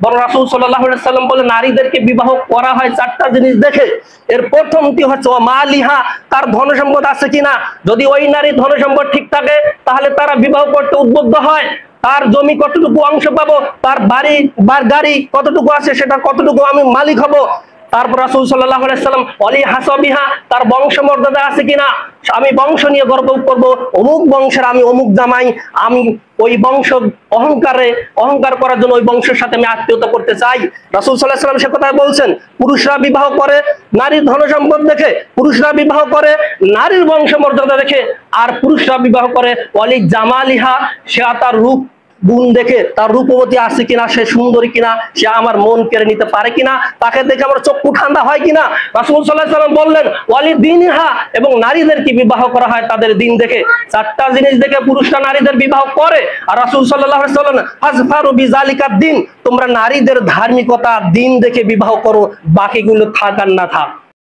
বরং রাসূল সাল্লাল্লাহু আলাইহি সাল্লাম বলে নারীদেরকে বিবাহ করা হয় চারটা জিনিস দেখে। এর প্রথমটি হচ্ছে ও মালিহা, তার ধন সম্পদ আছে কিনা। যদি ওই নারী ধন সম্পদ ঠিক থাকে তাহলে তারা বিবাহ করতে উদ্বুদ্ধ হয়। তার জমি কতটুকু অংশ পাবো, তার বাড়ি বা গাড়ি কতটুকু আছে সেটা কতটুকু আমি মালিক হব। তারপর রাসূল সাল্লাল্লাহু আলাইহি সাল্লাম অলি হাসাবিহা, তার বংশমর্যাদা আছে কিনা, আমি বংশ নিয়ে গর্ব করব, অমুক বংশের আমি অমুক জামাই, আমি ওই বংশ অহংকার করার জন্য ওই বংশের সাথে আমি আত্মীয়তা করতে চাই। রাসূল সাল্লাল্লাহু আলাইহি সাল্লাম সে কথা বলছেন। পুরুষরা বিবাহ করে নারীর ধন সম্পদ দেখে, পুরুষরা বিবাহ করে নারীর বংশমর্যাদা দেখে, আর পুরুষরা বিবাহ করে অলি জামালিহা, সে তার রূপ গুণ দেখে, তার রূপবতী আছে কিনা, সে সুন্দরী কিনা, সে আমার মন কেড়ে নিতে পারে কিনা, তাকে দেখে আমার চক্ষু ঠান্ডা হয় কিনা। রাসূল সাল্লাল্লাহু আলাইহি সাল্লাম বললেন ওয়ালি দীনহা, এবং নারীদের কি বিবাহ করা হয় তাদের দিন দেখে। চারটা জিনিস দেখে পুরুষরা নারীদের বিবাহ করে। আর রাসূল সাল্লাল্লাহু আলাইহি সাল্লাম ফাজফারু বিযালিকাদ দ্বীন, তোমরা নারীদের ধার্মিকতা দিন দেখে বিবাহ করো, বাকিগুলো থাক আর না থাক।